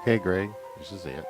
Okay, Greg, this is it.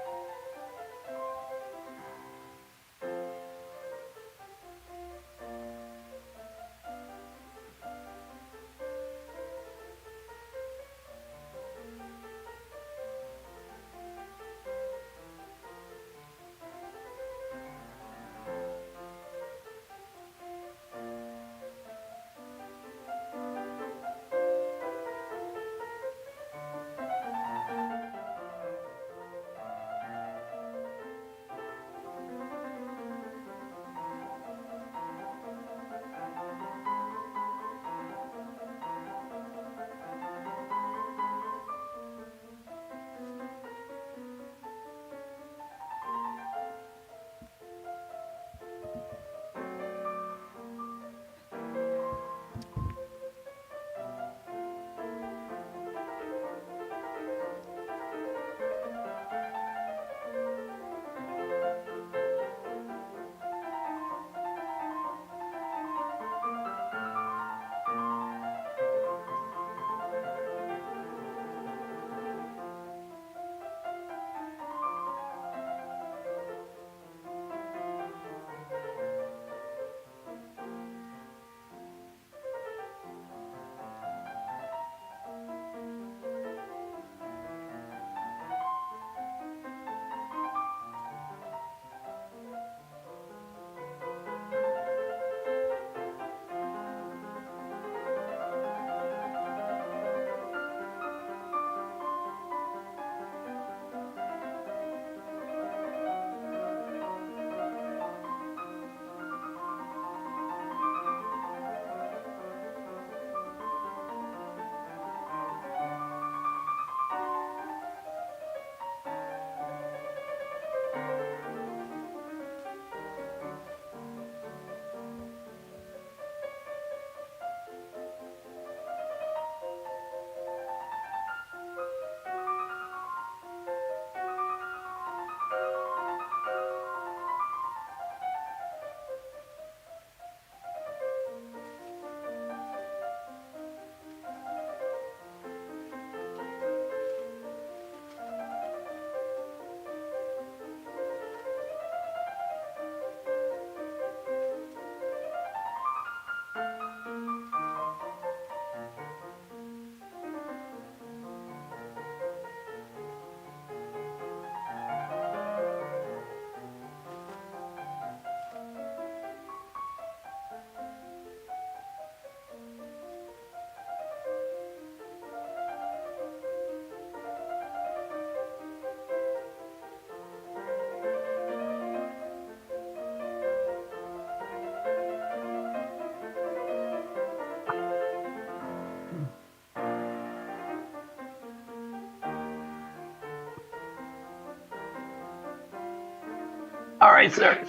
All right, sir.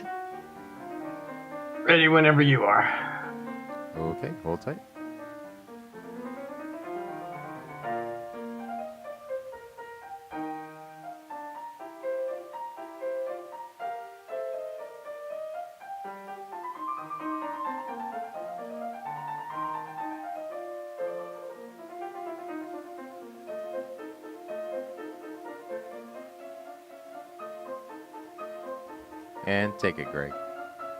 Ready whenever you are. Okay, hold tight. And take it, Greg.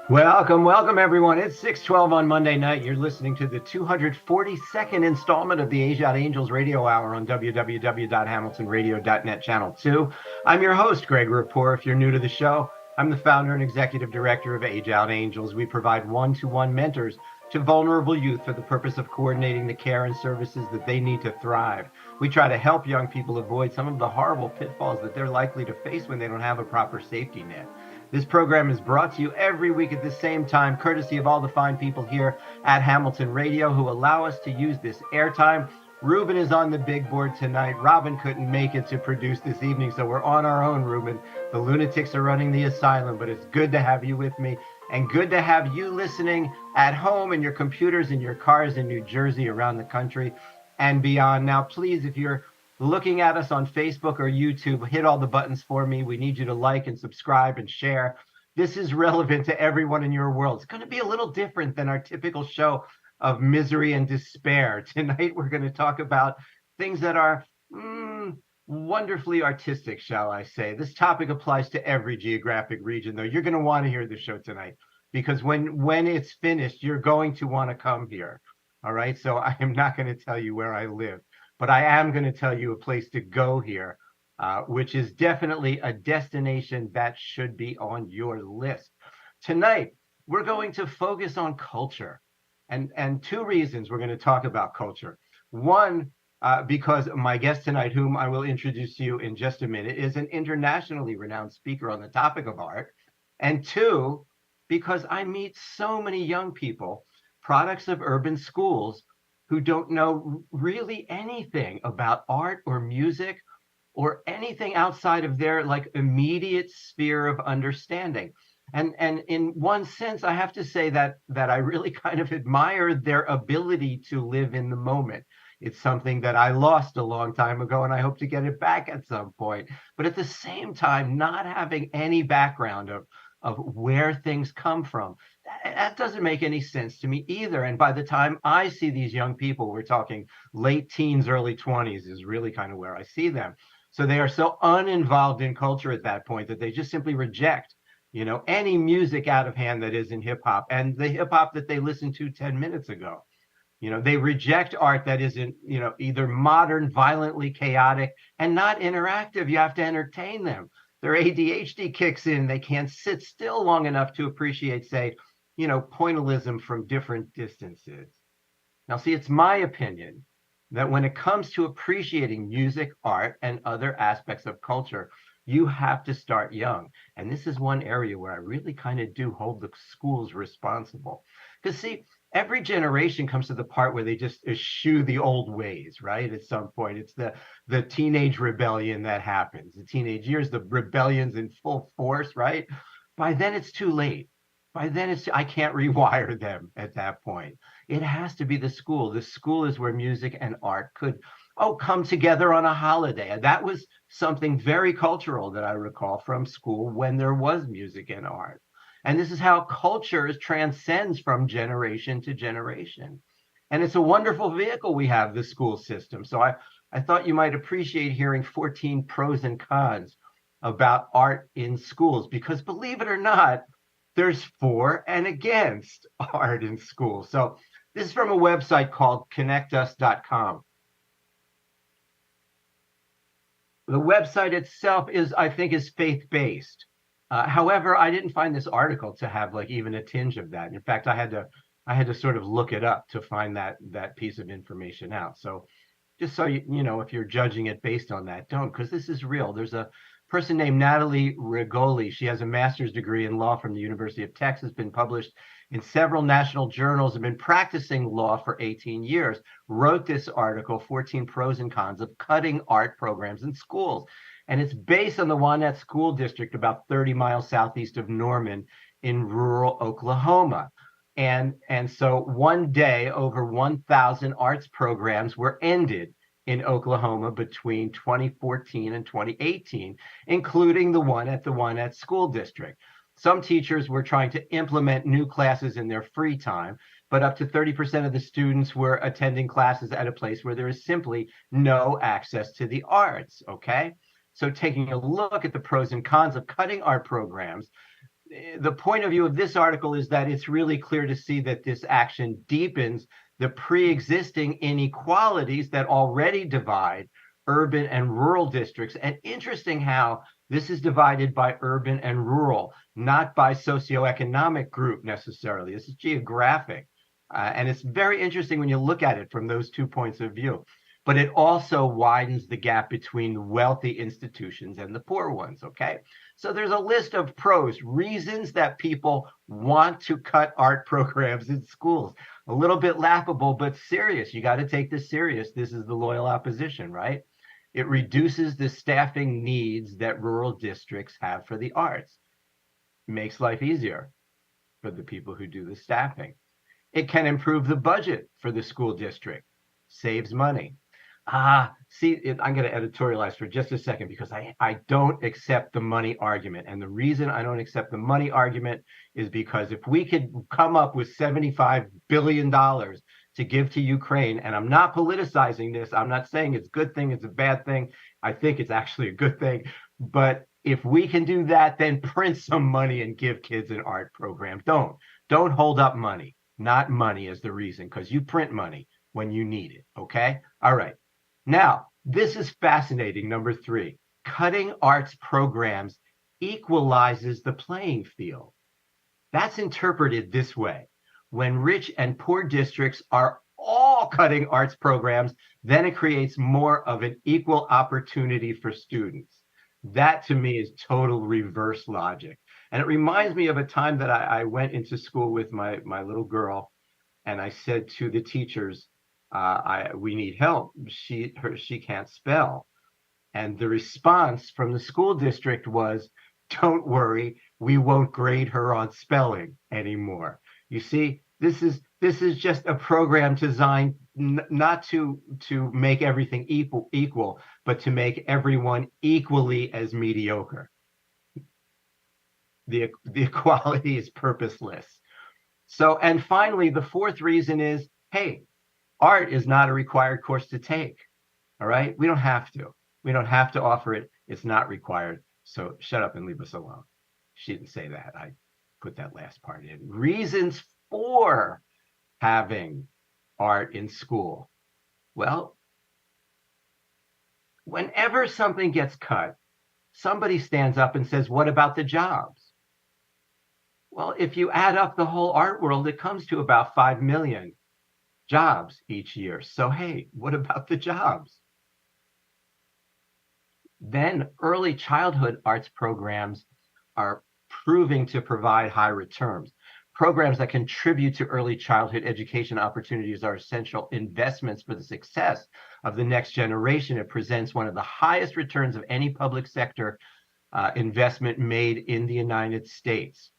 Welcome, everyone. It's 6:12 on Monday night. You're listening to the 242nd installment of the Age Out Angels Radio Hour on www.hamiltonradio.net Channel 2. I'm your host, Greg Rapport. If you're new to the show, I'm the founder and executive director of Age Out Angels. We provide one-to-one mentors to vulnerable youth for the purpose of coordinating the care and services that they need to thrive. We try to help young people avoid some of the horrible pitfalls that they're likely to face when they don't have a proper safety net. This program is brought to you every week at the same time, courtesy of all the fine people here at Hamilton Radio who allow us to use this airtime. Ruben is on the big board tonight. Robin couldn't make it to produce this evening, so we're on our own, Ruben. The lunatics are running the asylum, but it's good to have you with me and good to have you listening at home in your computers, in your cars in New Jersey, around the country and beyond. Now, please, if you're looking at us on Facebook or YouTube, hit all the buttons for me. We need you to like and subscribe and share. This is relevant to everyone in your world. It's going to be a little different than our typical show of misery and despair. Tonight, we're going to talk about things that are wonderfully artistic, shall I say. This topic applies to every geographic region, though. You're going to want to hear the show tonight because when it's finished, you're going to want to come here. All right. So I am not going to tell you where I live, but I am going to tell you a place to go here, which is definitely a destination that should be on your list. Tonight, we're going to focus on culture. And two reasons we're going to talk about culture. One, because my guest tonight, whom I will introduce to you in just a minute, is an internationally renowned speaker on the topic of art. And two, because I meet so many young people, products of urban schools, who don't know really anything about art or music or anything outside of their like immediate sphere of understanding. And in one sense, I have to say that I really kind of admire their ability to live in the moment. It's something that I lost a long time ago, and I hope to get it back at some point. But at the same time, not having any background of where things come from, that doesn't make any sense to me either. And by the time I see these young people, we're talking late teens, early 20s is really kind of where I see them. So they are so uninvolved in culture at that point that they just simply reject, any music out of hand that isn't hip hop and the hip hop that they listened to 10 minutes ago. They reject art that isn't, either modern, violently chaotic, and not interactive. You have to entertain them. Their ADHD kicks in. They can't sit still long enough to appreciate, say, pointillism from different distances. Now, see, it's my opinion that when it comes to appreciating music, art, and other aspects of culture, you have to start young. And this is one area where I really kind of do hold the schools responsible. Because, see, every generation comes to the part where they just eschew the old ways, right? At some point, it's the teenage rebellion that happens. The teenage years, the rebellion's in full force, right? By then, it's too late. By then, I can't rewire them at that point. It has to be the school. The school is where music and art could come together on a holiday. And that was something very cultural that I recall from school when there was music and art. And this is how culture transcends from generation to generation. And it's a wonderful vehicle we have, the school system. So I thought you might appreciate hearing 14 pros and cons about art in schools, because believe it or not, there's for and against art in school. So this is from a website called connectus.com. The website itself I think is faith-based. However, I didn't find this article to have like even a tinge of that. In fact, I had to sort of look it up to find that piece of information out. So just so if you're judging it based on that, don't, because this is real. There's a person named Natalie Rigoli. She has a master's degree in law from the University of Texas, been published in several national journals, and been practicing law for 18 years, wrote this article, 14 Pros and Cons of Cutting Art Programs in Schools. And it's based on the Wanette School District, about 30 miles southeast of Norman in rural Oklahoma. And so one day, over 1,000 arts programs were ended in Oklahoma between 2014 and 2018, including the one at the Wanette School District. Some teachers were trying to implement new classes in their free time, but up to 30% of the students were attending classes at a place where there is simply no access to the arts, okay? So taking a look at the pros and cons of cutting art programs, the point of view of this article is that it's really clear to see that this action deepens the pre-existing inequalities that already divide urban and rural districts. And interesting how this is divided by urban and rural, not by socioeconomic group necessarily. This is geographic. And it's very interesting when you look at it from those 2 points of view. But it also widens the gap between the wealthy institutions and the poor ones, okay? So there's a list of pros, reasons that people want to cut art programs in schools. A little bit laughable, but serious. You got to take this serious. This is the loyal opposition, right? It reduces the staffing needs that rural districts have for the arts. It makes life easier for the people who do the staffing. It can improve the budget for the school district, saves money. I'm going to editorialize for just a second because I don't accept the money argument. And the reason I don't accept the money argument is because if we could come up with $75 billion to give to Ukraine. And I'm not politicizing this. I'm not saying it's a good thing, it's a bad thing. I think it's actually a good thing. But if we can do that, then print some money and give kids an art program. Don't hold up money, not money as the reason, because you print money when you need it. Okay. All right. Now, this is fascinating. Number 3, cutting arts programs equalizes the playing field. That's interpreted this way. When rich and poor districts are all cutting arts programs, then it creates more of an equal opportunity for students. That to me is total reverse logic. And it reminds me of a time that I went into school with my little girl, and I said to the teachers, we need help. She can't spell. And the response from the school district was, don't worry, we won't grade her on spelling anymore. You see, this is just a program designed not to make everything equal, but to make everyone equally as mediocre. The equality is purposeless. So, and finally, the 4th reason is, hey, art is not a required course to take. All right, we don't have to. We don't have to offer it. It's not required. So shut up and leave us alone. She didn't say that. I put that last part in. Reasons for having art in school. Well, whenever something gets cut, somebody stands up and says, what about the jobs? Well, if you add up the whole art world, it comes to about 5 million jobs each year. So, hey, what about the jobs? Then early childhood arts programs are proving to provide high returns. Programs that contribute to early childhood education opportunities are essential investments for the success of the next generation. It presents one of the highest returns of any public sector investment made in the United States.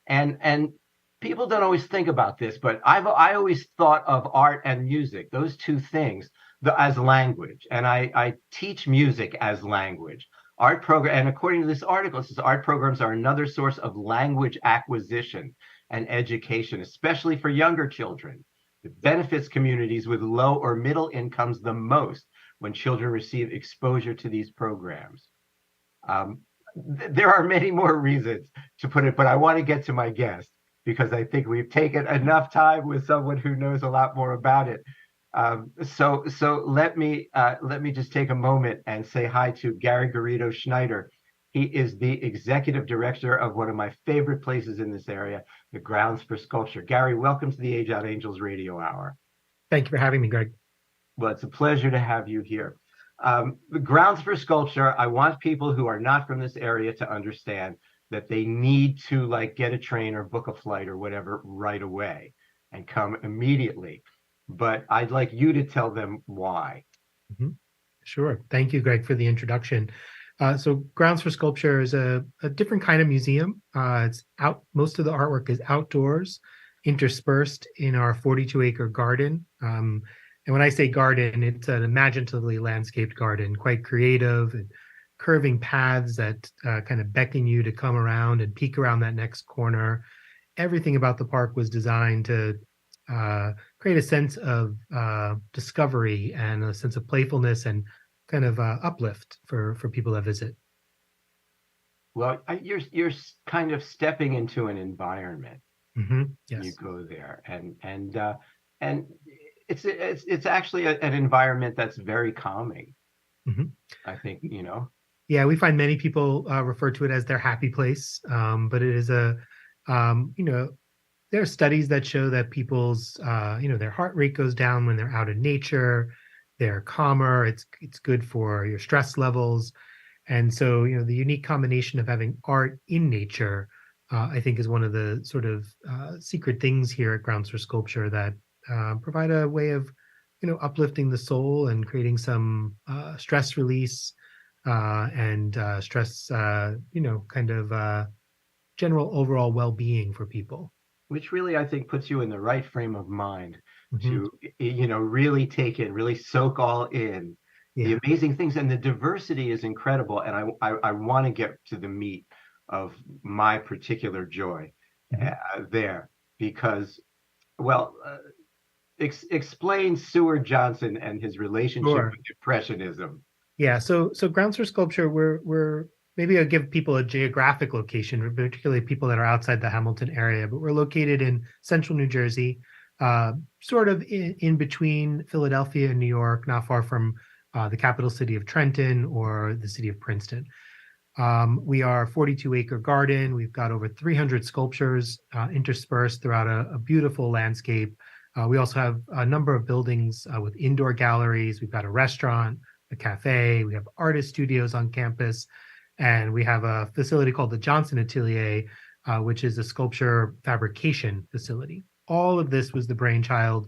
And people don't always think about this, but I always thought of art and music, those two things, as language. And I teach music as language. Art program, and according to this article, it says art programs are another source of language acquisition and education, especially for younger children. It benefits communities with low or middle incomes the most when children receive exposure to these programs. There are many more reasons to put it, but I want to get to my guest because I think we've taken enough time with someone who knows a lot more about it. So let me just take a moment and say hi to GARRIDO SCHNEIDER. He is the executive director of one of my favorite places in this area, the Grounds for Sculpture. Gary, welcome to the Age Out Angels Radio Hour. Thank you for having me, Greg. Well, it's a pleasure to have you here. The Grounds for Sculpture, I want people who are not from this area to understand that they need to get a train or book a flight or whatever right away and come immediately. But I'd like you to tell them why. Mm-hmm. Sure. Thank you, Greg, for the introduction. So Grounds for Sculpture is a different kind of museum. It's out. Most of the artwork is outdoors, interspersed in our 42-acre garden. And when I say garden, it's an imaginatively landscaped garden, quite creative and curving paths that kind of beckon you to come around and peek around that next corner. Everything about the park was designed to create a sense of discovery and a sense of playfulness and kind of uplift for people that visit. Well, you're kind of stepping into an environment. Mm-hmm. Yes. You go there, and it's actually an environment that's very calming. Mm-hmm. I think, Yeah, we find many people refer to it as their happy place, but it is there are studies that show that people's their heart rate goes down when they're out in nature. They're calmer. It's good for your stress levels, and so the unique combination of having art in nature, I think, is one of the sort of secret things here at Grounds for Sculpture that provide a way of uplifting the soul and creating some stress release and stress kind of general overall well-being for people. Which really, I think, puts you in the right frame of mind Mm-hmm. to, really take in, really soak all in the amazing things. And the diversity is incredible. And I want to get to the meat of my particular joy there because, well, explain Seward Johnson and his relationship Sure. with Impressionism. Yeah, so grounds for sculpture, we're maybe I'll give people a geographic location, particularly people that are outside the Hamilton area, but we're located in central New Jersey, sort of in between Philadelphia and New York, not far from the capital city of Trenton or the city of Princeton. We are a 42-acre garden. We've got over 300 sculptures interspersed throughout a beautiful landscape. We also have a number of buildings with indoor galleries. We've got a restaurant, a cafe. We have artist studios on campus. And we have a facility called the Johnson Atelier, which is a sculpture fabrication facility. All of this was the brainchild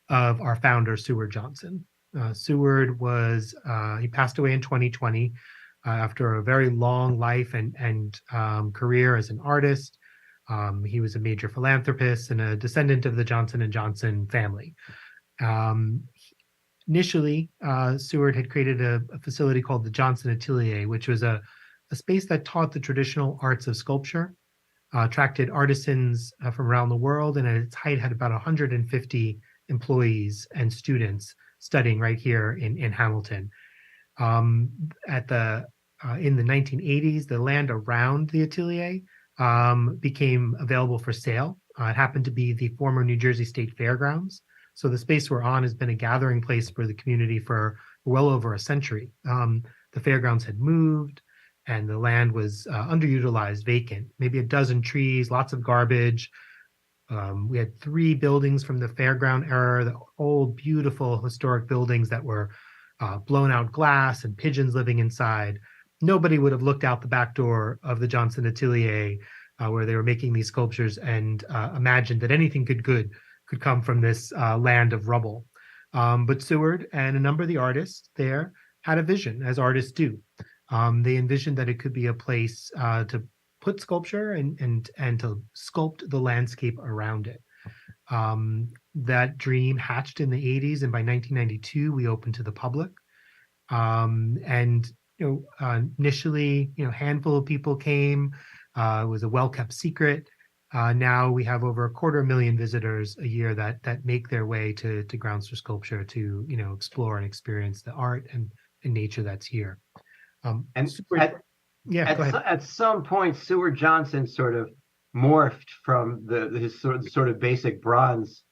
of our founder, Seward Johnson. Seward he passed away in 2020 after a very long life and career as an artist. He was a major philanthropist and a descendant of the Johnson & Johnson family. Initially, Seward had created a facility called the Johnson Atelier, which was a space that taught the traditional arts of sculpture, attracted artisans from around the world, and at its height had about 150 employees and students studying right here in Hamilton. In the 1980s, the land around the atelier became available for sale. It happened to be the former New Jersey State Fairgrounds. So the space we're on has been a gathering place for the community for well over a century. The fairgrounds had moved and the land was underutilized, vacant, maybe a dozen trees, lots of garbage. We had 3 buildings from the fairground era, the old, beautiful, historic buildings that were blown out glass and pigeons living inside. Nobody would have looked out the back door of the Johnson Atelier where they were making these sculptures and imagined that anything good could come from this land of rubble. But Seward and a number of the artists there had a vision, as artists do. They envisioned that it could be a place to put sculpture and to sculpt the landscape around it. That dream hatched in the 80s, and by 1992, we opened to the public. Initially, a handful of people came. It was a well-kept secret. Now we have over 250,000 visitors a year that make their way to Grounds for Sculpture to explore and experience the art and nature that's here. And Seward, at some point, Seward Johnson sort of morphed from his sort of basic bronze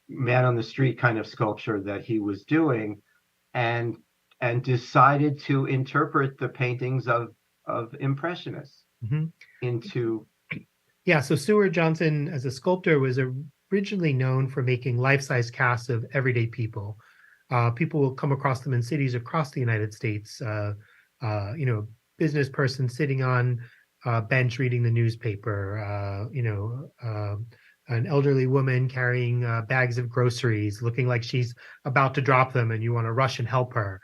man on the street kind of sculpture that he was doing, and decided to interpret the paintings of Impressionists into. Yeah, so Seward Johnson, as a sculptor, was originally known for making life-size casts of everyday people. People will come across them in cities across the United States. Business person sitting on a bench reading the newspaper. An elderly woman carrying bags of groceries, looking like she's about to drop them, and you want to rush and help her.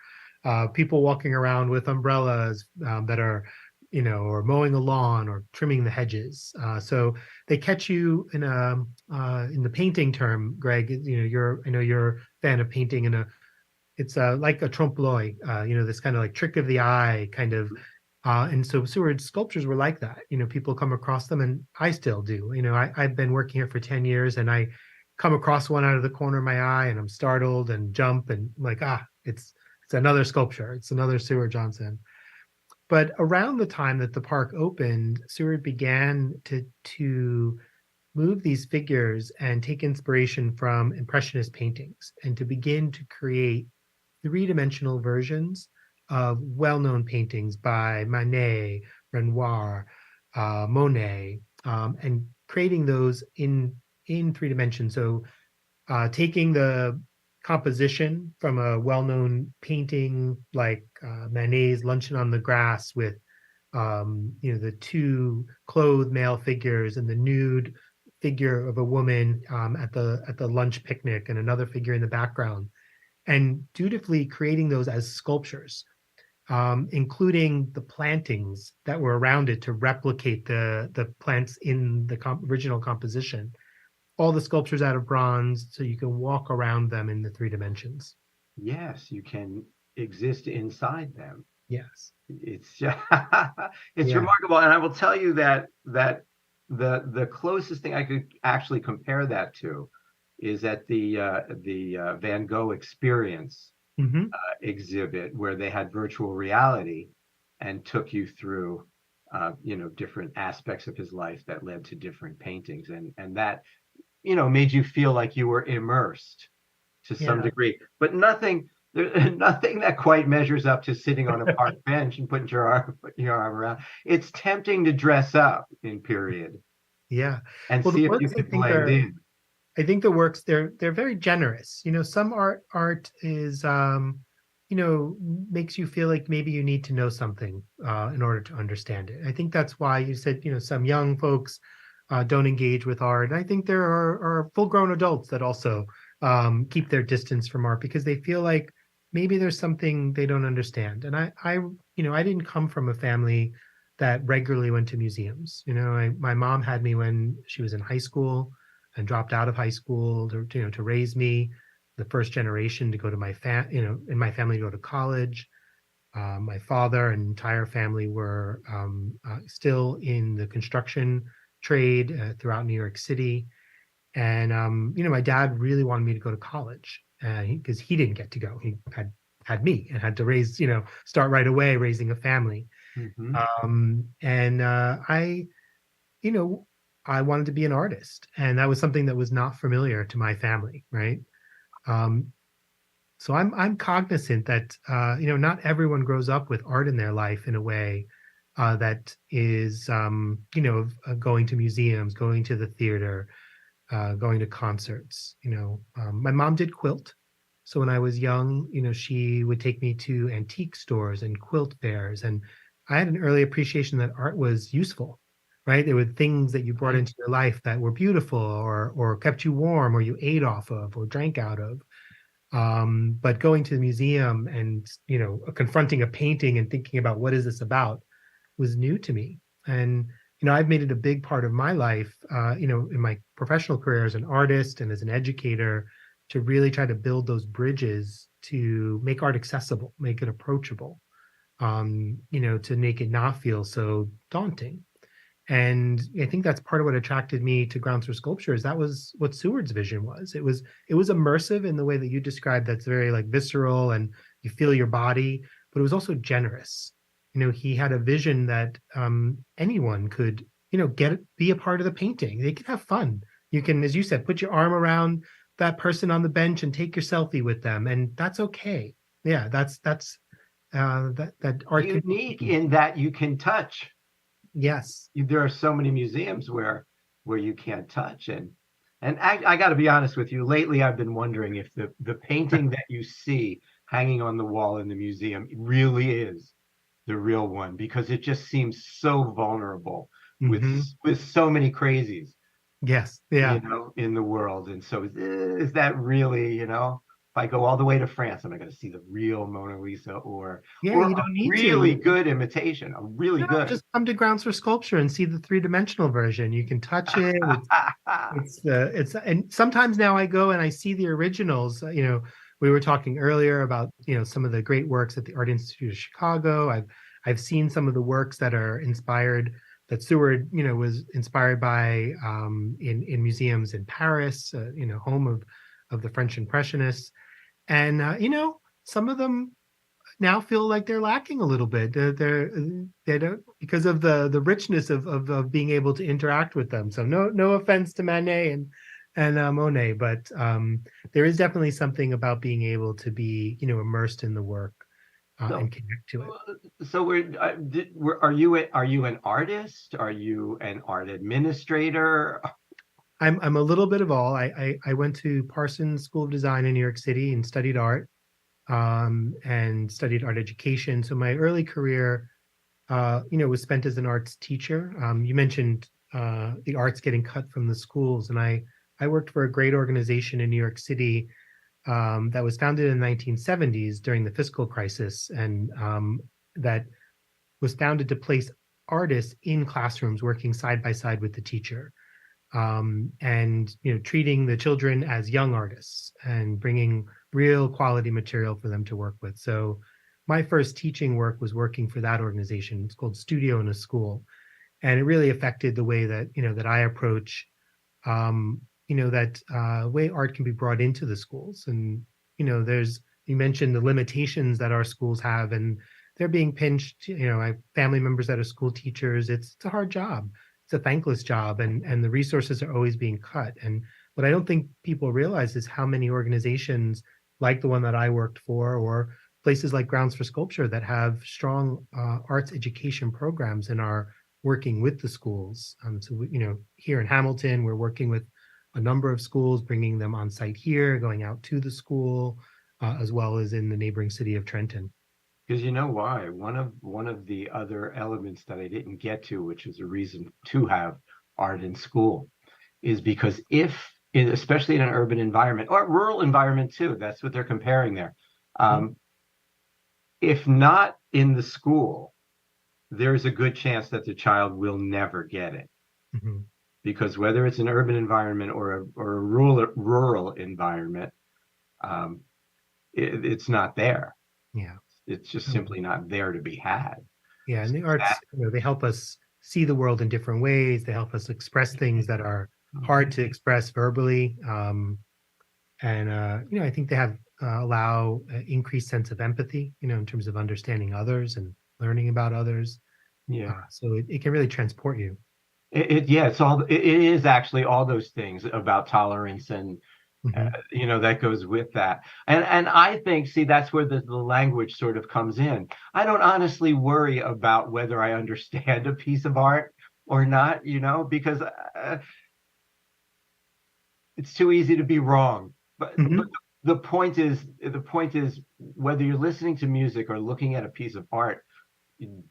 People walking around with umbrellas that are or mowing the lawn or trimming the hedges. So they catch you in the painting term, Greg. I know you're a fan of painting, and it's like a trompe l'oeil. This kind of like trick of the eye kind of. And so Seward's sculptures were like that. People come across them, and I still do. I've been working here for 10 years, and I come across one out of the corner of my eye, and I'm startled and jump, and I'm like, it's another sculpture. It's another Seward Johnson. But around the time that the park opened, Seward began to move these figures and take inspiration from Impressionist paintings and to begin to create 3-dimensional versions of well-known paintings by Manet, Renoir, Monet, and creating those in 3 dimensions. So taking the composition from a well-known painting like Manet's Luncheon on the Grass with the 2 clothed male figures and the nude figure of a woman at the lunch picnic and another figure in the background, and dutifully creating those as sculptures, including the plantings that were around it to replicate the plants in the original composition. All the sculptures out of bronze, so you can walk around them in the 3 dimensions. Yes, you can exist inside them. Yes, it's remarkable, and I will tell you that the closest thing I could actually compare that to is at the Van Gogh Experience Hmm. exhibit, where they had virtual reality and took you through different aspects of his life that led to different paintings, and that made you feel like you were immersed to some Yeah. degree, but nothing that quite measures up to sitting on a park bench and putting your arm around. It's tempting to dress up in period Yeah. and Well, the see if you works I could think blend are in. I think the works they're very generous. Some art is makes you feel like maybe you need to know something in order to understand it. I think that's why you said, some young folks don't engage with art. And I think there are full-grown adults that also keep their distance from art because they feel like maybe there's something they don't understand. And I didn't come from a family that regularly went to museums. My mom had me when she was in high school and dropped out of high school to raise me, the first generation to go to in my family to go to college. My father and entire family were still in the construction trade throughout New York City. And my dad really wanted me to go to college because he didn't get to go. He had me and had to start right away raising a family. Hmm. And you know, I wanted to be an artist, and that was something that was not familiar to my family, right? Um, so I'm cognizant that not everyone grows up with art in their life in a way that is going to museums, going to the theater, going to concerts. My mom did quilt, so when I was young, she would take me to antique stores and quilt fairs, and I had an early appreciation that art was useful. Right, there were things that you brought Right. into your life that were beautiful, or kept you warm, or you ate off of, or drank out of. But going to the museum and confronting a painting and thinking about what is this about was new to me. And I've made it a big part of my life, in my professional career as an artist and as an educator, to really try to build those bridges to make art accessible, make it approachable, to make it not feel so daunting. And I think that's part of what attracted me to Grounds for Sculpture is that was what Seward's vision was. It was immersive in the way that you described, that's very like visceral and you feel your body, but it was also generous. He had a vision that anyone could, be a part of the painting. They could have fun. You can, as you said, put your arm around that person on the bench and take your selfie with them, and that's okay. Yeah, that's that art can Unique be. in that you can touch. Yes. There are so many museums where you can't touch, and I got to be honest with you. Lately, I've been wondering if the painting that you see hanging on the wall in the museum really is the real one, because it just seems so vulnerable with Hmm. with so many crazies, Yes. Yeah. in the world. And so is that really, if I go all the way to France, am I going to see the real Mona Lisa, Yeah, or you a don't need really to. good imitation, a really No, good? just come to Grounds for Sculpture and see the three-dimensional version. You can touch it. And sometimes now I go and I see the originals. We were talking earlier about, some of the great works at the Art Institute of Chicago. I've seen some of the works that are inspired, that Seward, was inspired by in museums in Paris, home of the French Impressionists. And some of them now feel like they're lacking a little bit. They don't, because of the richness of being able to interact with them. So no offense to Manet and Monet, but there is definitely something about being able to be immersed in the work So, and connect to it. are you an artist? Are you an art administrator? I'm a little bit of all. I went to Parsons School of Design in New York City and studied art, and studied art education. So my early career was spent as an arts teacher. You mentioned the arts getting cut from the schools, and I worked for a great organization in New York City that was founded in the 1970s during the fiscal crisis, and that was founded to place artists in classrooms working side by side with the teacher, and treating the children as young artists and bringing real quality material for them to work with. So my first teaching work was working for that organization. It's called Studio in a School, and it really affected the way that that I approach that way art can be brought into the schools. And, you mentioned the limitations that our schools have, and they're being pinched. I have family members that are school teachers. It's a hard job. It's a thankless job, and the resources are always being cut. And what I don't think people realize is how many organizations like the one that I worked for, or places like Grounds for Sculpture, that have strong arts education programs and are working with the schools. Here in Hamilton, we're working with a number of schools, bringing them on site here, going out to the school, as well as in the neighboring city of Trenton. Because you know why? One of the other elements that I didn't get to, which is a reason to have art in school, is because especially in an urban environment or rural environment too, that's what they're comparing there. If not in the school, there's a good chance that the child will never get it. Mm-hmm. Because whether it's an urban environment or a rural environment, it's not there. Yeah. It's just simply not there to be had. Yeah, and the arts, they help us see the world in different ways. They help us express things that are hard to express verbally. I think they have allow an increased sense of empathy, in terms of understanding others and learning about others. Yeah. So it can really transport you. It is actually all those things about tolerance and that goes with that. And I think, see, that's where the language sort of comes in. I don't honestly worry about whether I understand a piece of art or not, because it's too easy to be wrong. But the point is whether you're listening to music or looking at a piece of art,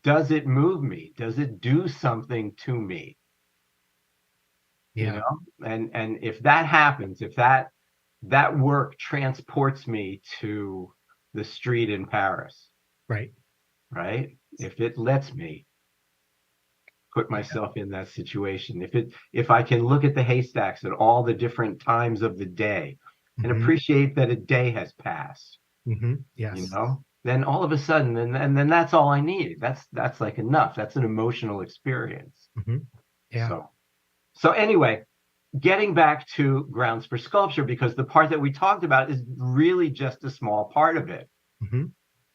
does it move me? Does it do something to me? Yeah. And if that happens, if that work transports me to the street in Paris, right? If it lets me put myself in that situation, if I can look at the haystacks at all the different times of the day and appreciate that a day has passed, yes, then all of a sudden, and then that's all I need. That's like enough. That's an emotional experience. Yeah. So anyway, getting back to Grounds for Sculpture, because the part that we talked about is really just a small part of it,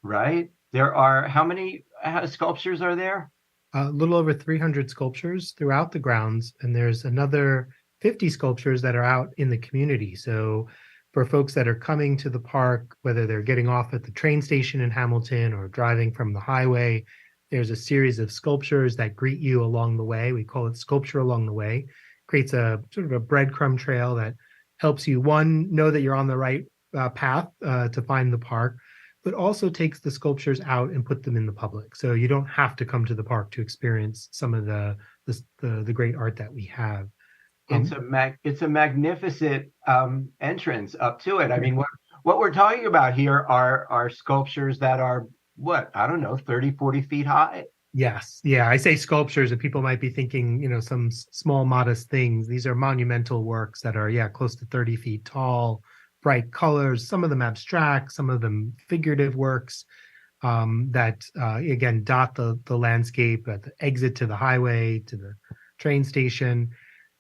right? There are, how many sculptures are there? A little over 300 sculptures throughout the grounds, and there's another 50 sculptures that are out in the community. So for folks that are coming to the park, whether they're getting off at the train station in Hamilton or driving from the highway, there's a series of sculptures that greet you along the way. We call it Sculpture Along the Way. Creates a sort of a breadcrumb trail that helps you, one, know that you're on the right path to find the park, but also takes the sculptures out and put them in the public. So you don't have to come to the park to experience some of the great art that we have. It's a magnificent entrance up to it. I mean, what we're talking about here are sculptures that are, I don't know, 30, 40 feet high. Yes. Yeah. I say sculptures and people might be thinking, some small, modest things. These are monumental works that are, close to 30 feet tall, bright colors, some of them abstract, some of them figurative works that, again, dot the landscape at the exit to the highway, to the train station.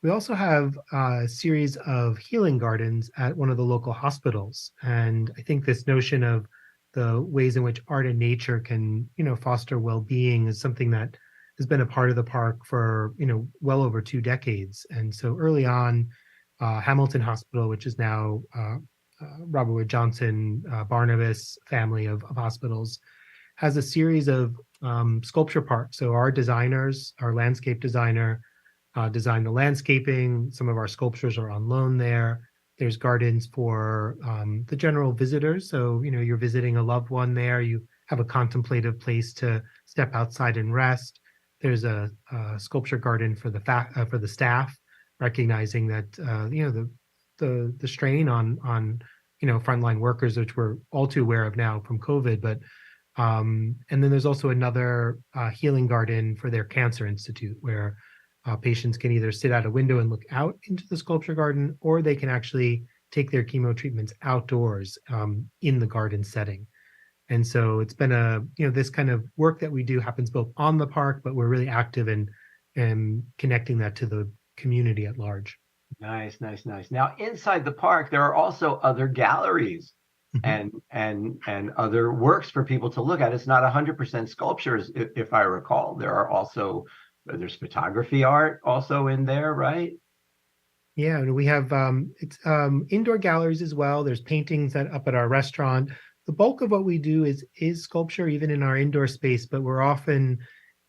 We also have a series of healing gardens at one of the local hospitals. And I think this notion of the ways in which art and nature can, foster well-being is something that has been a part of the park for, well over 2 decades. And so early on, Hamilton Hospital, which is now Robert Wood Johnson, Barnabas family of hospitals, has a series of sculpture parks. So our designers, our landscape designer, designed the landscaping. Some of our sculptures are on loan there. There's gardens for the general visitors. So, you're visiting a loved one there. You have a contemplative place to step outside and rest. There's a sculpture garden for the staff, recognizing that, the strain on frontline workers, which we're all too aware of now from COVID. But and then there's also another healing garden for their cancer institute, where patients can either sit out a window and look out into the sculpture garden, or they can actually take their chemo treatments outdoors in the garden setting. And so it's been this kind of work that we do happens both on the park, but we're really active in connecting that to the community at large. Nice, nice, nice. Now, inside the park, there are also other galleries Mhm. and other works for people to look at. It's not 100% sculptures, if I recall. There are also there's photography art also in there, right? Yeah, and we have it's indoor galleries as well. There's paintings that up at our restaurant. The bulk of what we do is sculpture, even in our indoor space, but we're often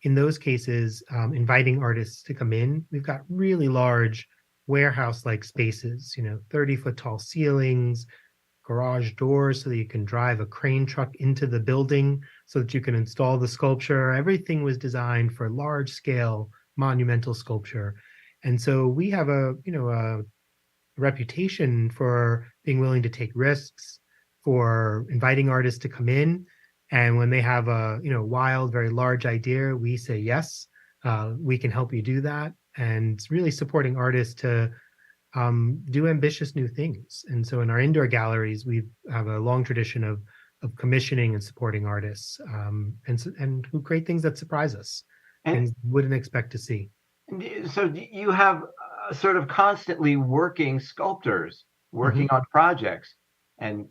in those cases inviting artists to come in. We've got really large warehouse-like spaces, 30-foot tall ceilings, garage doors so that you can drive a crane truck into the building so that you can install the sculpture. Everything was designed for large scale monumental sculpture. And so we have a reputation for being willing to take risks, for inviting artists to come in. And when they have a wild, very large idea, we say yes, we can help you do that. And really supporting artists to do ambitious new things. And so in our indoor galleries, we have a long tradition of commissioning and supporting artists, and who create things that surprise us, And things we wouldn't expect to see. so you have sort of constantly working sculptors Mhm. working on projects and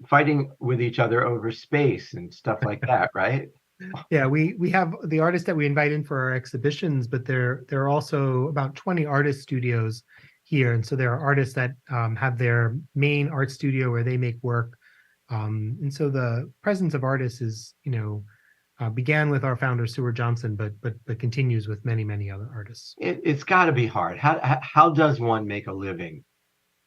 fighting with each other over space and stuff like that, right? Yeah, we have the artists that we invite in for our exhibitions, but there are also about 20 artist studios here, and so there are artists that have their main art studio where they make work, and so the presence of artists is began with our founder Stuart Johnson, but continues with many other artists. It's got to be hard. How does one make a living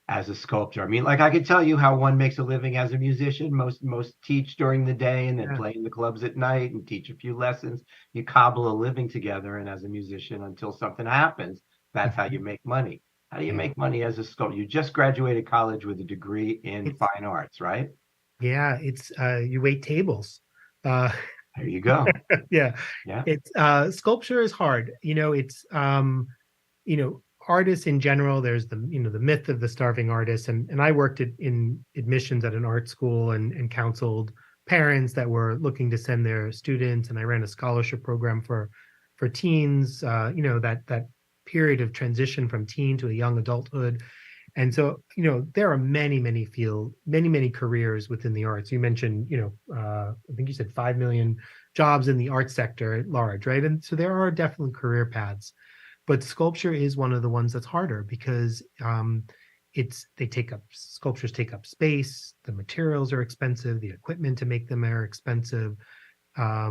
as a sculptor? I mean, like I could tell you how one makes a living as a musician. Most teach during the day and then Yeah. play in the clubs at night and teach a few lessons. You cobble a living together, and as a musician, until something happens, that's how you Mhm. make money. How do you Yeah. make money as a sculptor? You just graduated college with a degree in It's fine arts, right? it's you wait tables. Uh There you go. yeah. Yeah. It's sculpture is hard. It's artists in general, there's the myth of the starving artist. And I worked in admissions at an art school and counseled parents that were looking to send their students. And I ran a scholarship program for teens, that period of transition from teen to a young adulthood. And so, there are many careers within the arts. You mentioned, I think you said 5 million jobs in the art sector at large, right? And so there are definitely career paths, but sculpture is one of the ones that's harder because sculptures take up space, the materials are expensive, the equipment to make them are expensive.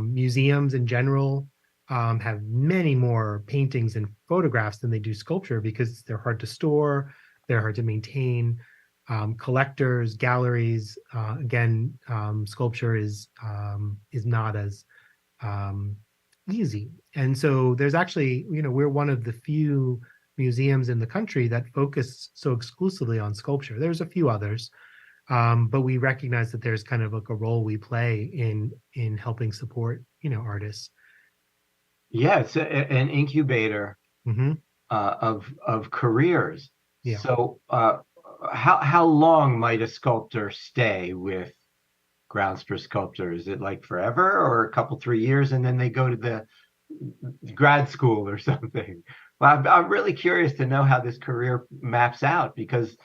Museums in general have many more paintings and photographs than they do sculpture because they're hard to store, they're hard to maintain. Collectors, galleries, again, sculpture is not as um, easy. And so there's actually, we're one of the few museums in the country that focus so exclusively on sculpture. There's a few others, but we recognize that there's kind of like a role we play in helping support, artists. Yeah, it's an incubator Hmm. of careers. Yeah. So, how long might a sculptor stay with Grounds for Sculpture? Is it like forever, or a couple 3 years, and then they go to the grad school or something? Well, I'm really curious to know how this career maps out because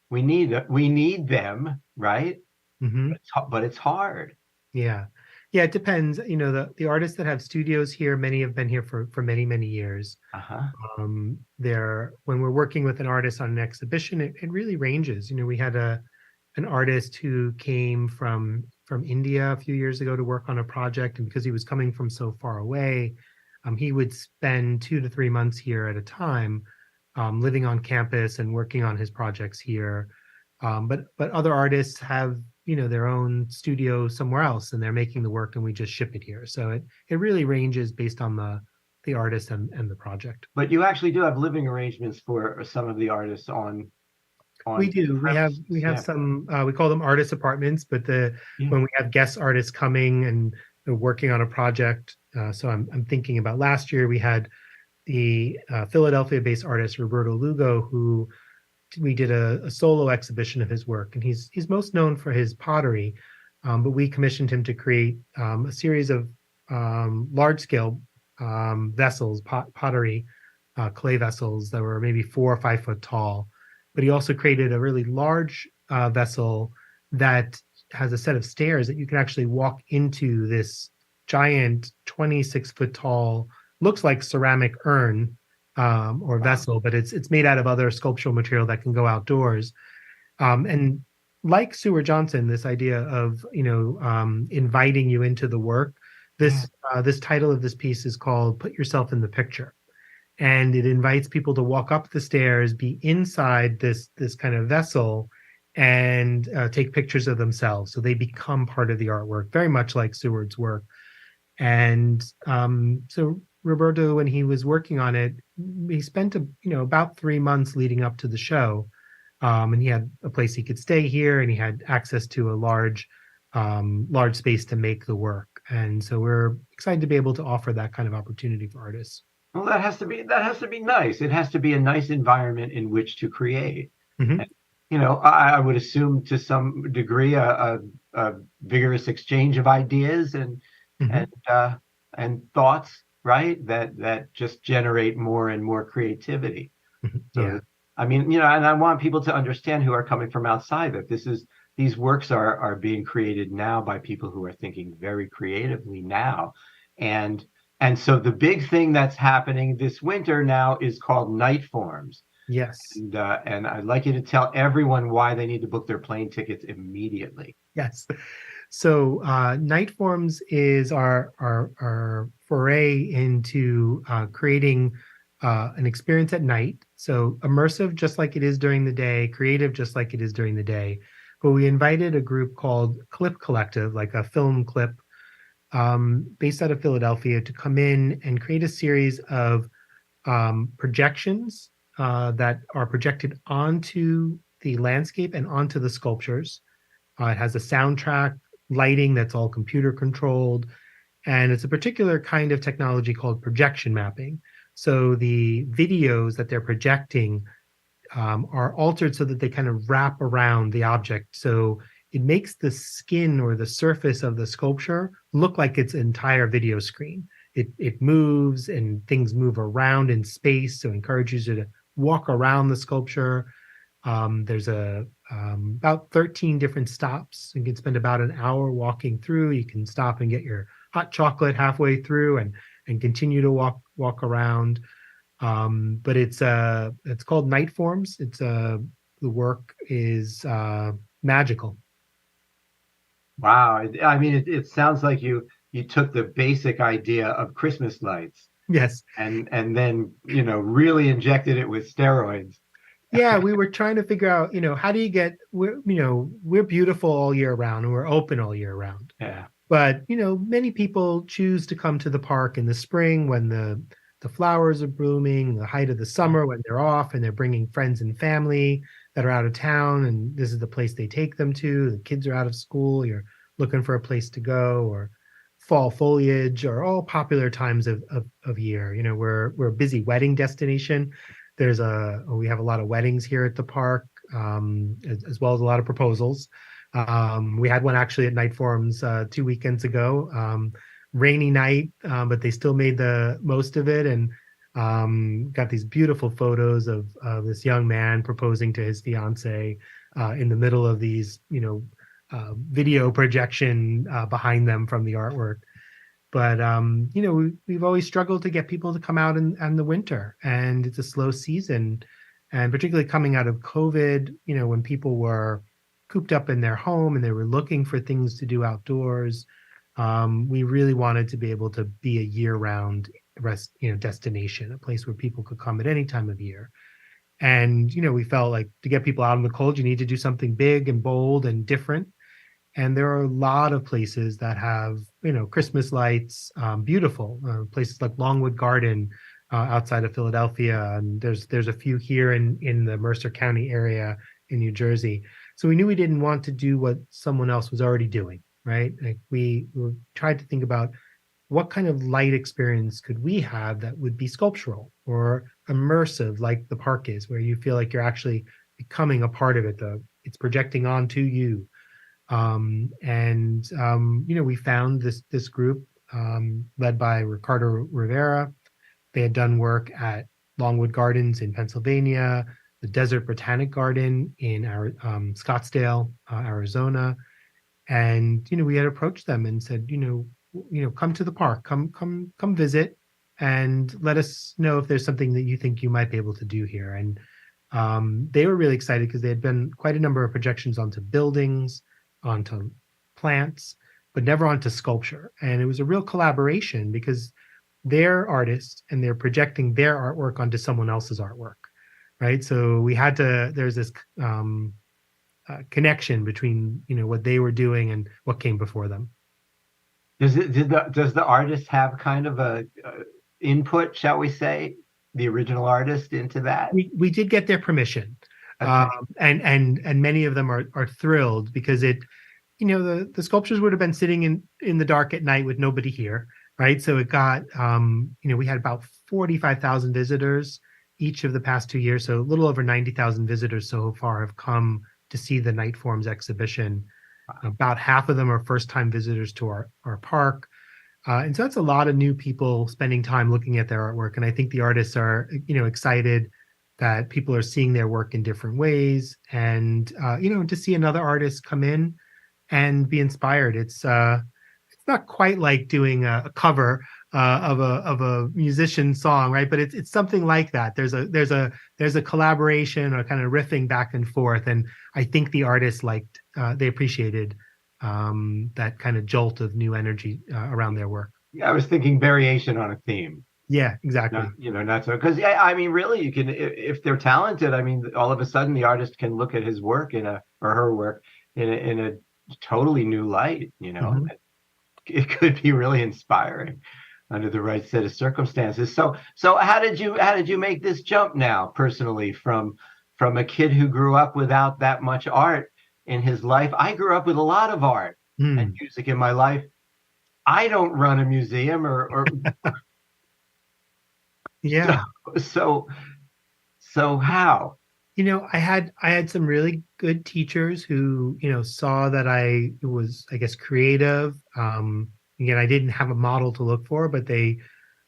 we need them, right? Hmm. But it's hard. Yeah. Yeah, it depends. The artists that have studios here, many have been here for many years. Uh-huh. There, when we're working with an artist on an exhibition, it really ranges. We had an artist who came from India a few years ago to work on a project, and because he was coming from so far away, he would spend 2 to 3 months here at a time, living on campus and working on his projects here. But other artists have their own studio somewhere else, and they're making the work, and we just ship it here. So it really ranges based on the artist and the project. But you actually do have living arrangements for some of the artists We on do. We premises. have Yeah. some we call them artist apartments, but Yeah. when we have guest artists coming and they're working on a project, so I'm thinking about last year we had the Philadelphia-based artist Roberto Lugo, who we did a solo exhibition of his work, and he's most known for his pottery, but we commissioned him to create a series of large scale vessels, pottery, clay vessels that were maybe 4 or 5 foot tall. But he also created a really large vessel that has a set of stairs that you can actually walk into this giant 26-foot tall, looks like ceramic urn or vessel, but it's made out of other sculptural material that can go outdoors. And like Seward Johnson, this idea of inviting you into the work. This title of this piece is called "Put Yourself in the Picture," and it invites people to walk up the stairs, be inside this kind of vessel, and take pictures of themselves. So they become part of the artwork, very much like Seward's work. And so Roberto, when he was working on it, he spent about 3 months leading up to the show. And he had a place he could stay here, and he had access to a large space to make the work. And so we're excited to be able to offer that kind of opportunity for artists. Well, that has to be nice. It has to be a nice environment in which to create. Mm-hmm. And, I would assume to some degree a vigorous exchange of ideas and Mm-hmm. and thoughts, right? That just generate more and more creativity. Mm-hmm. So, Yeah. I mean, and I want people to understand who are coming from outside that these works are being created now by people who are thinking very creatively now. And so the big thing that's happening this winter now is called night forms. Yes. And I'd like you to tell everyone why they need to book their plane tickets immediately. Yes. So Night Forms is our foray into creating an experience at night. So immersive, just like it is during the day, creative, just like it is during the day. But we invited a group called Clip Collective, like a film clip, based out of Philadelphia, to come in and create a series of projections that are projected onto the landscape and onto the sculptures. It has a soundtrack, lighting that's all computer controlled, and it's a particular kind of technology called projection mapping. So the videos that they're projecting are altered so that they kind of wrap around the object. So it makes the skin or the surface of the sculpture look like its entire video screen. It moves and things move around in space, so it encourages you to walk around the sculpture. There's about 13 different stops. You can spend about an hour walking through. You can stop and get your hot chocolate halfway through and continue to walk around. But it's called Night Forms. The work is magical. Wow. I mean, it sounds like you took the basic idea of Christmas lights Yes. and then, really injected it with steroids. Yeah, we were trying to figure out, how do you get we're beautiful all year round and we're open all year round. Yeah. But, many people choose to come to the park in the spring when the flowers are blooming, the height of the summer when they're off and they're bringing friends and family that are out of town, and this is the place they take them to. The kids are out of school, you're looking for a place to go, or fall foliage, or all popular times of year. We're a busy wedding destination. We have a lot of weddings here at the park, as well as a lot of proposals. We had one actually at Night Forums 2 weekends ago. Rainy night, but they still made the most of it, and got these beautiful photos of this young man proposing to his fiance in the middle of these, video projection behind them from the artwork. But we've always struggled to get people to come out in the winter, and it's a slow season, and particularly coming out of COVID, when people were cooped up in their home and they were looking for things to do outdoors. We really wanted to be able to be a year-round destination, a place where people could come at any time of year. And we felt like to get people out in the cold, you need to do something big and bold and different. And there are a lot of places that have Christmas lights, beautiful places like Longwood Garden outside of Philadelphia, and there's a few here in the Mercer County area in New Jersey. So we knew we didn't want to do what someone else was already doing. Right? Like we tried to think about what kind of light experience could we have that would be sculptural or immersive, like the park is, where you feel like you're actually becoming a part of it. It's projecting onto you. We found this group led by Ricardo Rivera. They had done work at Longwood Gardens in Pennsylvania, the Desert Botanic Garden in our Scottsdale, Arizona. And we had approached them and said, come to the park, come visit, and let us know if there's something that you think you might be able to do here. And they were really excited because they had been quite a number of projections onto buildings, onto plants, but never onto sculpture. And it was a real collaboration because they're artists and they're projecting their artwork onto someone else's artwork, right? So there's this connection between what they were doing and what came before them. Does the artist have kind of a input, shall we say, the original artist into that? We did get their permission, Okay. and many of them are thrilled because the sculptures would have been sitting in the dark at night with nobody here, right? So it got we had about 45,000 visitors each of the past 2 years, so a little over 90,000 visitors so far have come to see the Night Forms exhibition. About half of them are first-time visitors to our park. And so that's a lot of new people spending time looking at their artwork. And I think the artists are, excited that people are seeing their work in different ways. And, to see another artist come in and be inspired. It's not quite like doing a cover of a musician song, right? But it's something like that. There's a collaboration or kind of riffing back and forth. And I think the artists they appreciated that kind of jolt of new energy around their work. Yeah, I was thinking variation on a theme. Yeah, exactly. Not so, because I mean, really, you can, if they're talented, I mean, all of a sudden the artist can look at his work or her work in a totally new light. Mhm. It could be really inspiring under the right set of circumstances. So how did you make this jump now personally from a kid who grew up without that much art in his life? I grew up with a lot of art and music in my life. I don't run a museum or Yeah. so how? I had some really good teachers who, saw that I was, I guess, creative. Again, I didn't have a model to look for, but they,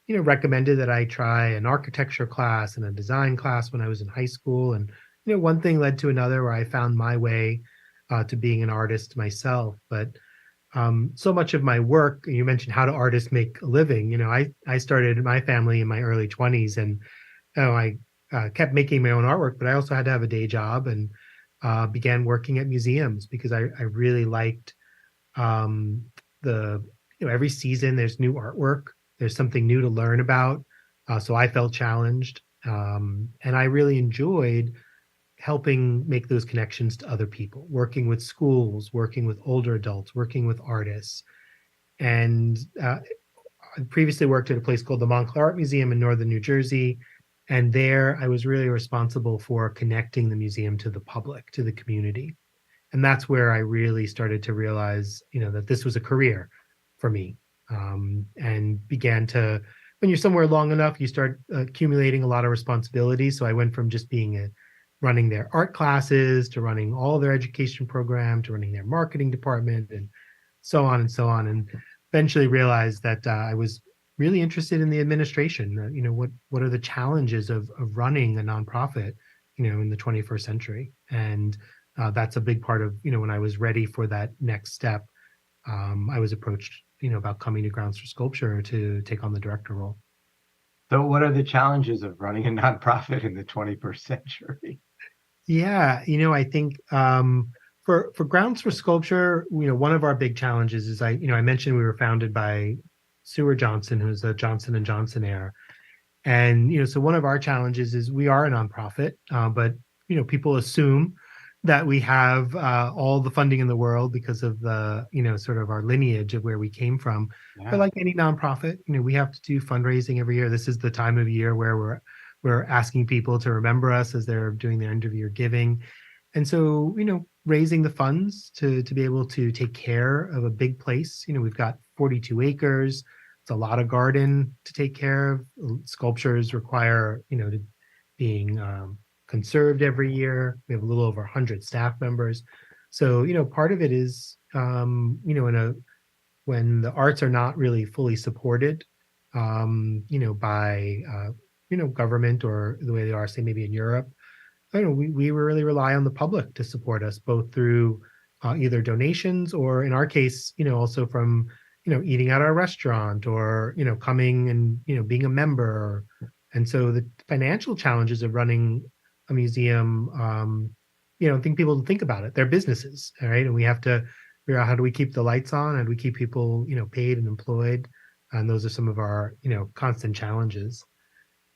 recommended that I try an architecture class and a design class when I was in high school. And, one thing led to another where I found my way to being an artist myself. But so much of my work, you mentioned how do artists make a living? I started my family in my early 20s, and I kept making my own artwork, but I also had to have a day job and began working at museums because I really liked every season there's new artwork, there's something new to learn about. So I felt challenged, and I really enjoyed helping make those connections to other people, working with schools, working with older adults, working with artists. And I previously worked at a place called the Montclair Art Museum in northern New Jersey. And there I was really responsible for connecting the museum to the public, to the community. And that's where I really started to realize, that this was a career for me, and began to, when you're somewhere long enough, you start accumulating a lot of responsibilities. So I went from just running their art classes to running all their education program to running their marketing department and so on and so on. And eventually realized that I was really interested in the administration. What are the challenges of running a nonprofit, in the 21st century? And that's a big part of, when I was ready for that next step, I was approached, about coming to Grounds for Sculpture to take on the director role. So what are the challenges of running a nonprofit in the 21st century? Yeah, I think for Grounds for Sculpture, one of our big challenges is I mentioned we were founded by Stuart Johnson, who's a Johnson and Johnson heir. And, so one of our challenges is we are a nonprofit, but, people assume that we have all the funding in the world because of the, sort of our lineage of where we came from. Yeah. But like any nonprofit, we have to do fundraising every year. This is the time of year where we're asking people to remember us as they're doing their end of year giving. And so, raising the funds to be able to take care of a big place. We've got 42 acres. It's a lot of garden to take care of. Sculptures require, being conserved every year. We have a little over 100 staff members. So, part of it is, when the arts are not really fully supported, by government or the way they are, say, maybe in Europe. I don't know, we really rely on the public to support us, both through either donations or, in our case, also from eating at our restaurant, or coming and being a member. And so the financial challenges of running a museum, I think people think about it. They're businesses, all right, and we have to figure out, how do we keep the lights on? How do we keep people paid and employed? And those are some of our constant challenges.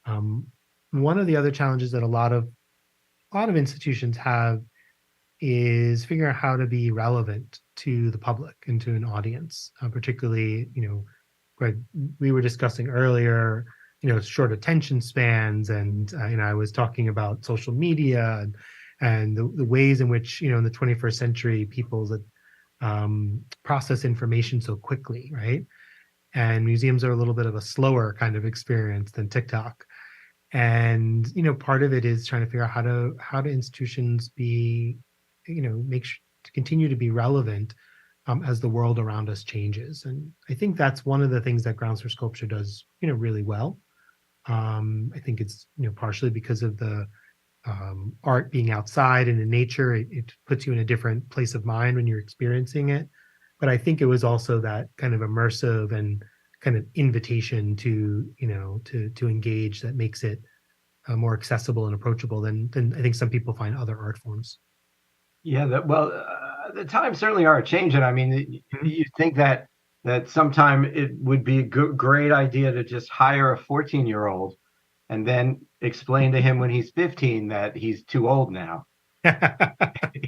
One of the other challenges that a lot of institutions have is figuring out how to be relevant to the public and to an audience, particularly, Greg, we were discussing earlier, short attention spans, and I was talking about social media and the ways in which, in the 21st century, people that process information so quickly, right? And museums are a little bit of a slower kind of experience than TikTok. And part of it is trying to figure out how to institutions be, to continue to be relevant as the world around us changes. And I think that's one of the things that Grounds for Sculpture does really well. I think it's partially because of the art being outside and in nature. It puts you in a different place of mind when you're experiencing it. But I think it was also that kind of immersive and kind of invitation to to engage that makes it more accessible and approachable than I think some people find other art forms. Yeah, the times certainly are changing. I mean, you think that sometime it would be a great idea to just hire a 14-year-old and then explain to him when he's 15 that he's too old now.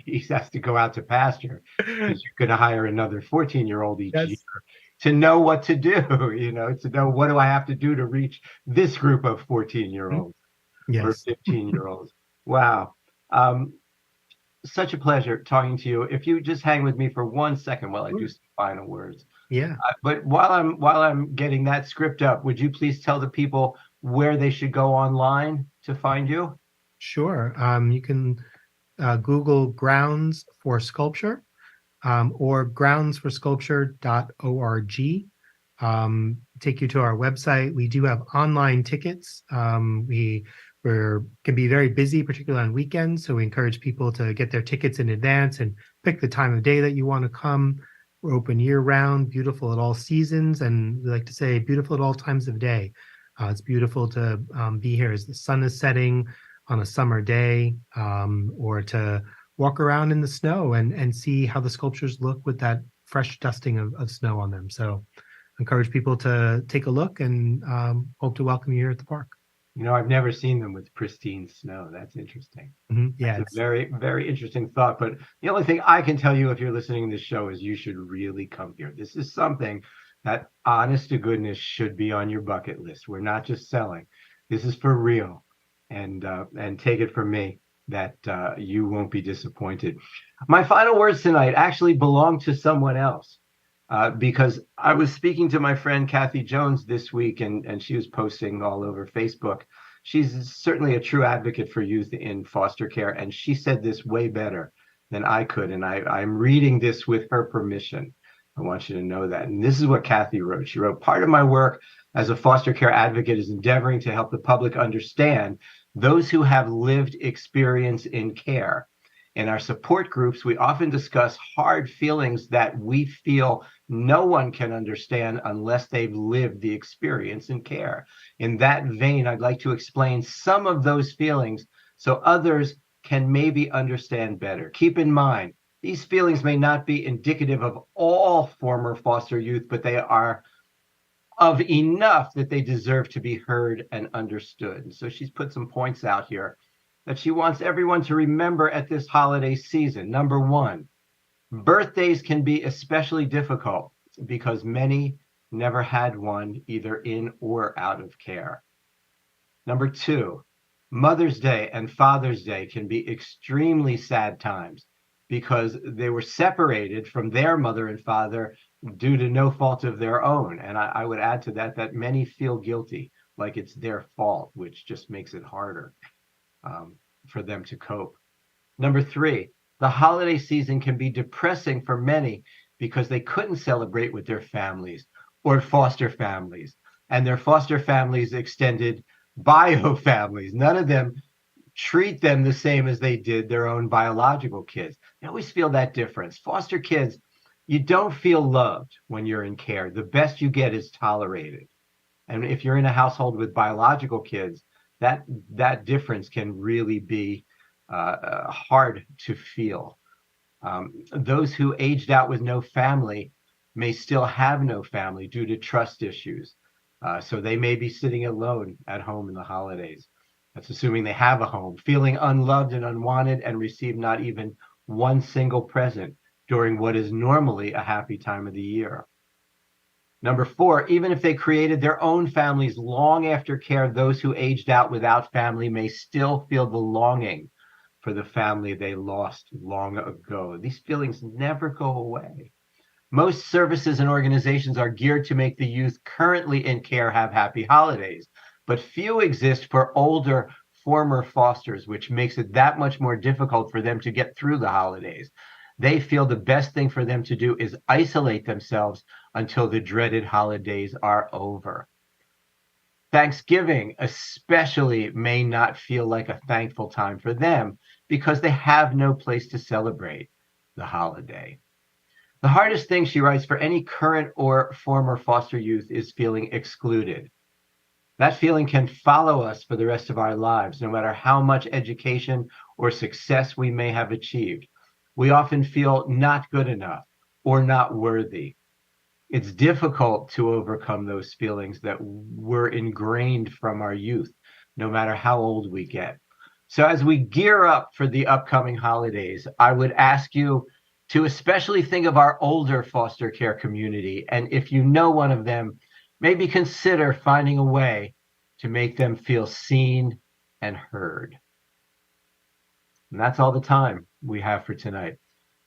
He has to go out to pasture, because you're going to hire another 14-year-old each year to know what to do, to know, what do I have to do to reach this group of 14-year-olds or 15-year-olds. Wow. Such a pleasure talking to you. If you just hang with me for 1 second while I do some final words. Yeah. But while I'm getting that script up, would you please tell the people where they should go online to find you? Sure. You can Google Grounds for Sculpture, or groundsforsculpture.org. Take you to our website. We do have online tickets. We can be very busy, particularly on weekends, so we encourage people to get their tickets in advance and pick the time of day that you want to come. We're open year round, beautiful at all seasons, and we like to say beautiful at all times of day. It's beautiful to be here as the sun is setting on a summer day, or to walk around in the snow and see how the sculptures look with that fresh dusting of snow on them. So encourage people to take a look, and hope to welcome you here at the park. I've never seen them with pristine snow. That's interesting. Yeah, it's a very, very interesting thought. But the only thing I can tell you, if you're listening to this show, is you should really come here. This is something that, honest to goodness, should be on your bucket list. We're not just selling. This is for real. And take it from me that you won't be disappointed. My final words tonight actually belong to someone else. Because I was speaking to my friend Kathy Jones this week, and she was posting all over Facebook. She's certainly a true advocate for youth in foster care, and she said this way better than I could, and I'm reading this with her permission. I want you to know that. And this is what Kathy wrote. She wrote, "Part of my work as a foster care advocate is endeavoring to help the public understand those who have lived experience in care. In our support groups, we often discuss hard feelings that we feel no one can understand unless they've lived the experience in care. In that vein, I'd like to explain some of those feelings so others can maybe understand better. Keep in mind, these feelings may not be indicative of all former foster youth, but they are of enough that they deserve to be heard and understood." And so she's put some points out here that she wants everyone to remember at this holiday season. Number one, birthdays can be especially difficult because many never had one, either in or out of care. Number two, Mother's Day and Father's Day can be extremely sad times because they were separated from their mother and father due to no fault of their own. And I would add to that many feel guilty, like it's their fault, which just makes it harder for them to cope. Number three, the holiday season can be depressing for many because they couldn't celebrate with their families or foster families, and their foster families extended bio families. None of them treat them the same as they did their own biological kids. They always feel that difference. Foster kids, you don't feel loved when you're in care. The best you get is tolerated. And if you're in a household with biological kids, that difference can really be hard to feel. Those who aged out with no family may still have no family due to trust issues. So they may be sitting alone at home in the holidays. That's assuming they have a home, feeling unloved and unwanted and receive not even one single present during what is normally a happy time of the year. Number 4, even if they created their own families long after care, those who aged out without family may still feel the longing for the family they lost long ago. These feelings never go away. Most services and organizations are geared to make the youth currently in care have happy holidays, but few exist for older former fosters, which makes it that much more difficult for them to get through the holidays. They feel the best thing for them to do is isolate themselves until the dreaded holidays are over. Thanksgiving especially may not feel like a thankful time for them because they have no place to celebrate the holiday. The hardest thing, she writes, for any current or former foster youth is feeling excluded. That feeling can follow us for the rest of our lives, no matter how much education or success we may have achieved. We often feel not good enough or not worthy. It's difficult to overcome those feelings that were ingrained from our youth, no matter how old we get. So as we gear up for the upcoming holidays, I would ask you to especially think of our older foster care community. And if you know one of them, maybe consider finding a way to make them feel seen and heard. And that's all the time we have for tonight.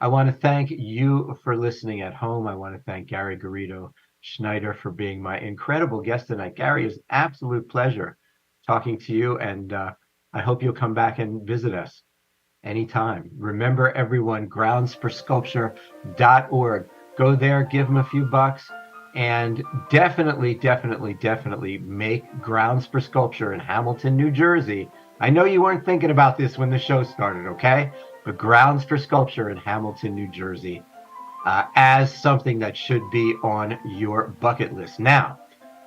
I want to thank you for listening at home. I want to thank GARRIDO Schneider for being my incredible guest tonight. Gary, it's an absolute pleasure talking to you, and I hope you'll come back and visit us anytime. Remember, everyone, groundsforsculpture.org. Go there, give them a few bucks, and definitely make Grounds for Sculpture in Hamilton, New Jersey. I know you weren't thinking about this when the show started, okay? But Grounds for Sculpture in Hamilton, New Jersey, as something that should be on your bucket list. Now,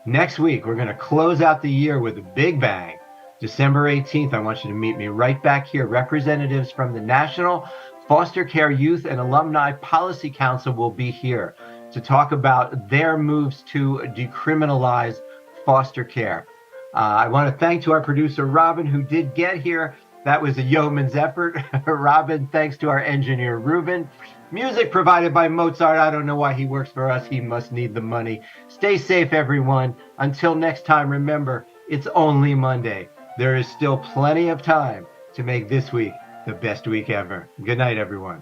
next week, we're going to close out the year with a big bang. December 18th, I want you to meet me right back here. Representatives from the National Foster Care Youth and Alumni Policy Council will be here to talk about their moves to decriminalize foster care. I want to thank to our producer, Robin, who did get here. That was a yeoman's effort. Robin, thanks to our engineer, Ruben. Music provided by Mozart. I don't know why he works for us. He must need the money. Stay safe, everyone. Until next time, remember, it's only Monday. There is still plenty of time to make this week the best week ever. Good night, everyone.